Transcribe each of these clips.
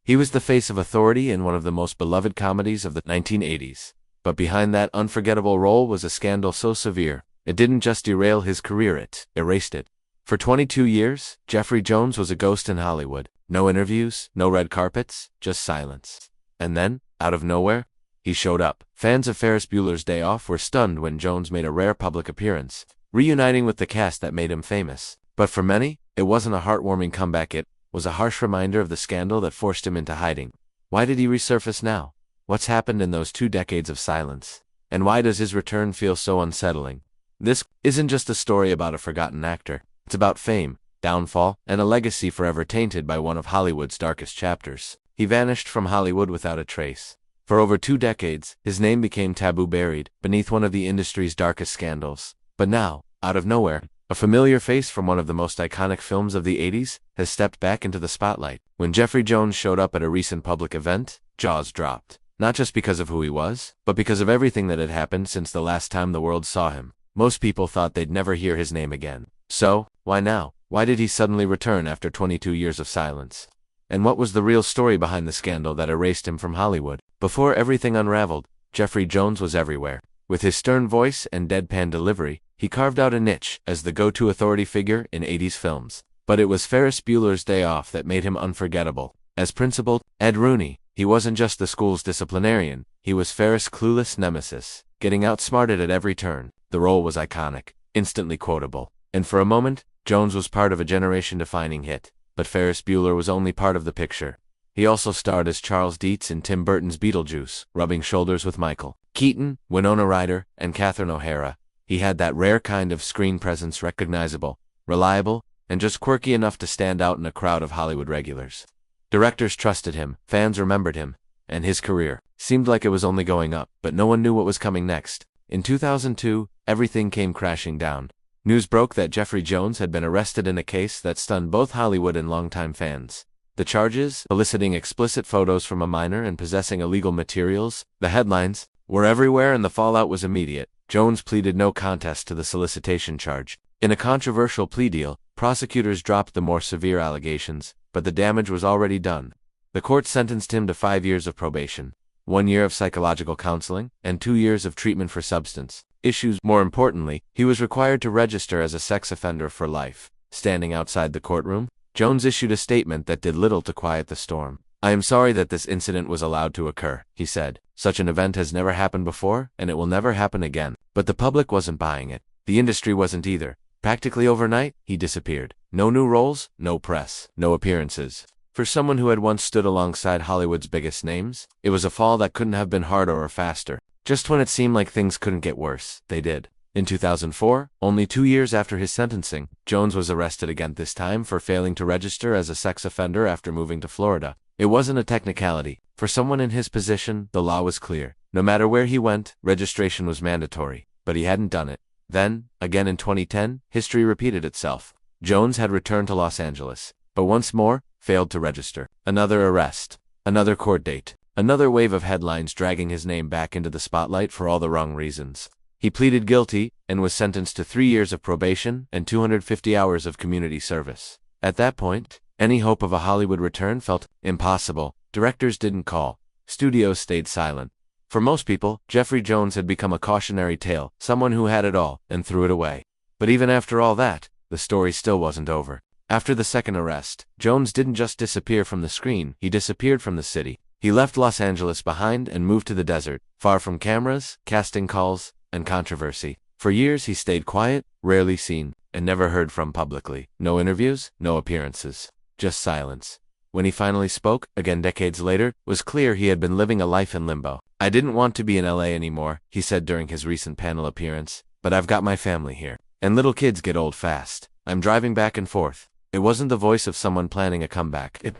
He was the face of authority in one of the most beloved comedies of the 1980s. But behind that unforgettable role was a scandal so severe, it didn't just derail his career, it erased it. For 22 years, Jeffrey Jones was a ghost in Hollywood. No interviews, no red carpets, just silence. And then, out of nowhere, he showed up. Fans of Ferris Bueller's Day Off were stunned when Jones made a rare public appearance, reuniting with the cast that made him famous. But for many, it wasn't a heartwarming comeback, it was a harsh reminder of the scandal that forced him into hiding. Why did he resurface now? What's happened in those 2 decades of silence? And why does his return feel so unsettling? This isn't just a story about a forgotten actor. It's about fame, downfall, and a legacy forever tainted by one of Hollywood's darkest chapters. He vanished from Hollywood without a trace. For over 2 decades, his name became taboo, buried beneath one of the industry's darkest scandals. But now, out of nowhere, a familiar face from one of the most iconic films of the 80s has stepped back into the spotlight. When Jeffrey Jones showed up at a recent public event, jaws dropped. Not just because of who he was, but because of everything that had happened since the last time the world saw him. Most people thought they'd never hear his name again. So, why now? Why did he suddenly return after 22 years of silence? And what was the real story behind the scandal that erased him from Hollywood? Before everything unraveled, Jeffrey Jones was everywhere. With his stern voice and deadpan delivery, he carved out a niche as the go-to authority figure in 80s films. But it was Ferris Bueller's Day Off that made him unforgettable. As Principal Rooney, he wasn't just the school's disciplinarian, he was Ferris' clueless nemesis, getting outsmarted at every turn. The role was iconic, instantly quotable. And for a moment, Jones was part of a generation-defining hit. But Ferris Bueller was only part of the picture. He also starred as Charles Dietz in Tim Burton's Beetlejuice, rubbing shoulders with Michael Keaton, Winona Ryder, and Catherine O'Hara. He had that rare kind of screen presence, recognizable, reliable, and just quirky enough to stand out in a crowd of Hollywood regulars. Directors trusted him, fans remembered him, and his career seemed like it was only going up, but no one knew what was coming next. In 2002, everything came crashing down. News broke that Jeffrey Jones had been arrested in a case that stunned both Hollywood and longtime fans. The charges, eliciting explicit photos from a minor and possessing illegal materials, the headlines, were everywhere and the fallout was immediate. Jones pleaded no contest to the solicitation charge. In a controversial plea deal, prosecutors dropped the more severe allegations, but the damage was already done. The court sentenced him to 5 years of probation, 1 year of psychological counseling, and 2 years of treatment for substance issues. More importantly, he was required to register as a sex offender for life. Standing outside the courtroom, Jones issued a statement that did little to quiet the storm. "I am sorry that this incident was allowed to occur," he said. "Such an event has never happened before, and it will never happen again." But the public wasn't buying it. The industry wasn't either. Practically overnight, he disappeared. No new roles, no press, no appearances. For someone who had once stood alongside Hollywood's biggest names, it was a fall that couldn't have been harder or faster. Just when it seemed like things couldn't get worse, they did. In 2004, only 2 years after his sentencing, Jones was arrested again, this time for failing to register as a sex offender after moving to Florida. It wasn't a technicality. For someone in his position, the law was clear. No matter where he went, registration was mandatory. But he hadn't done it. Then, again in 2010, history repeated itself. Jones had returned to Los Angeles, but once more, failed to register. Another arrest. Another court date. Another wave of headlines dragging his name back into the spotlight for all the wrong reasons. He pleaded guilty and was sentenced to 3 years of probation and 250 hours of community service. At that point, any hope of a Hollywood return felt impossible. Directors didn't call. Studios stayed silent. For most people, Jeffrey Jones had become a cautionary tale, someone who had it all and threw it away. But even after all that, the story still wasn't over. After the second arrest, Jones didn't just disappear from the screen, he disappeared from the city. He left Los Angeles behind and moved to the desert, far from cameras, casting calls, and controversy. For years he stayed quiet, rarely seen, and never heard from publicly. No interviews, no appearances, just silence. When he finally spoke, again decades later, it was clear he had been living a life in limbo. "I didn't want to be in LA anymore," he said during his recent panel appearance, "but I've got my family here. And little kids get old fast. I'm driving back and forth." It wasn't the voice of someone planning a comeback. It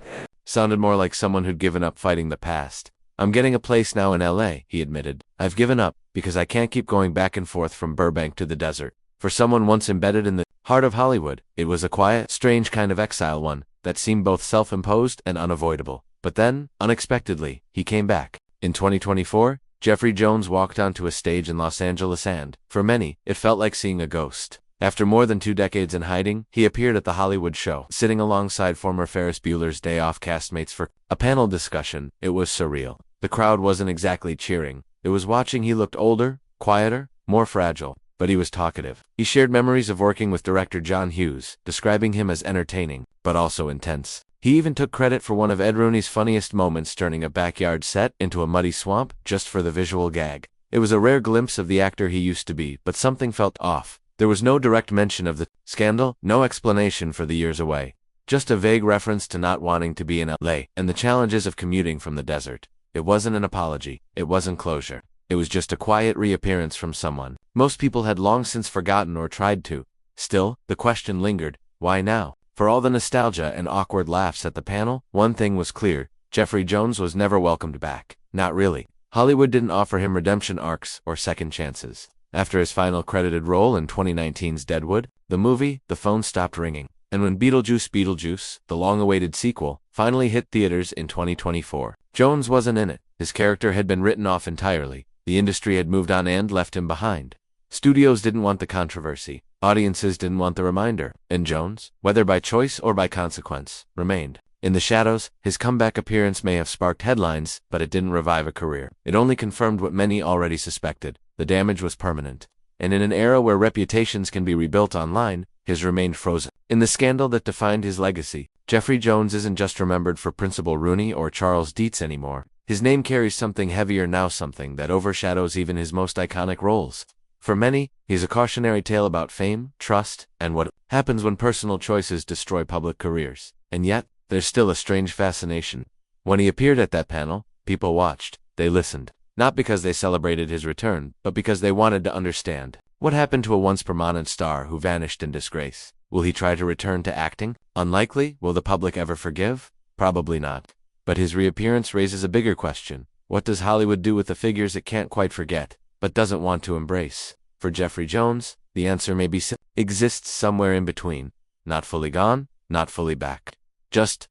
sounded more like someone who'd given up fighting the past. "I'm getting a place now in LA," he admitted. "I've given up, because I can't keep going back and forth from Burbank to the desert." For someone once embedded in the heart of Hollywood, it was a quiet, strange kind of exile, one that seemed both self-imposed and unavoidable. But then, unexpectedly, he came back. In 2024, Jeffrey Jones walked onto a stage in Los Angeles and, for many, it felt like seeing a ghost. After more than 2 decades in hiding, he appeared at the Hollywood show, sitting alongside former Ferris Bueller's Day Off castmates for a panel discussion. It was surreal. The crowd wasn't exactly cheering. It was watching. He looked older, quieter, more fragile, but he was talkative. He shared memories of working with director John Hughes, describing him as entertaining, but also intense. He even took credit for one of Ed Rooney's funniest moments, turning a backyard set into a muddy swamp just for the visual gag. It was a rare glimpse of the actor he used to be, but something felt off. There was no direct mention of the scandal, no explanation for the years away. Just a vague reference to not wanting to be in LA and the challenges of commuting from the desert. It wasn't an apology. It wasn't closure. It was just a quiet reappearance from someone most people had long since forgotten or tried to. Still, the question lingered, why now? For all the nostalgia and awkward laughs at the panel, one thing was clear: Jeffrey Jones was never welcomed back. Not really. Hollywood didn't offer him redemption arcs or second chances. After his final credited role in 2019's Deadwood, the movie, the phone stopped ringing. And when Beetlejuice, the long-awaited sequel, finally hit theaters in 2024, Jones wasn't in it. His character had been written off entirely. The industry had moved on and left him behind. Studios didn't want the controversy. Audiences didn't want the reminder. And Jones, whether by choice or by consequence, remained. In the shadows, his comeback appearance may have sparked headlines, but it didn't revive a career. It only confirmed what many already suspected: the damage was permanent. And in an era where reputations can be rebuilt online, his remained frozen. In the scandal that defined his legacy, Jeffrey Jones isn't just remembered for Principal Rooney or Charles Dietz anymore. His name carries something heavier now, something that overshadows even his most iconic roles. For many, he's a cautionary tale about fame, trust, and what happens when personal choices destroy public careers. And yet, there's still a strange fascination. When he appeared at that panel, people watched, they listened. Not because they celebrated his return, but because they wanted to understand. What happened to a once prominent star who vanished in disgrace? Will he try to return to acting? Unlikely. Will the public ever forgive? Probably not. But his reappearance raises a bigger question. What does Hollywood do with the figures it can't quite forget, but doesn't want to embrace? For Jeffrey Jones, the answer maybe exists somewhere in between. Not fully gone, not fully back. Just ...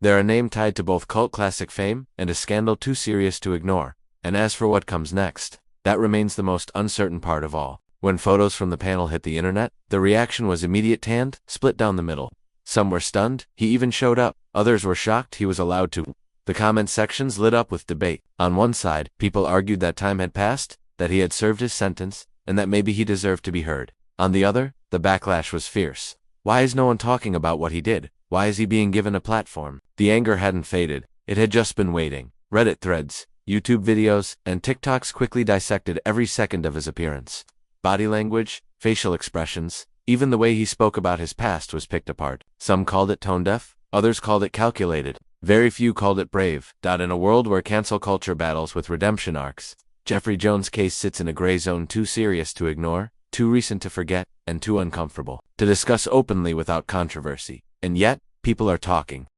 They're a name tied to both cult classic fame and a scandal too serious to ignore. And as for what comes next, that remains the most uncertain part of all. When photos from the panel hit the internet, the reaction was immediate: tanned, split down the middle. Some were stunned he even showed up. Others were shocked he was allowed to. The comment sections lit up with debate. On one side, people argued that time had passed, that he had served his sentence, and that maybe he deserved to be heard. On the other, the backlash was fierce. Why is no one talking about what he did? Why is he being given a platform? The anger hadn't faded. It had just been waiting. Reddit threads, YouTube videos, and TikToks quickly dissected every second of his appearance. Body language, facial expressions, even the way he spoke about his past was picked apart. Some called it tone-deaf, others called it calculated. Very few called it brave. In a world where cancel culture battles with redemption arcs, Jeffrey Jones' case sits in a gray zone too serious to ignore, too recent to forget, and too uncomfortable to discuss openly without controversy. And yet, people are talking.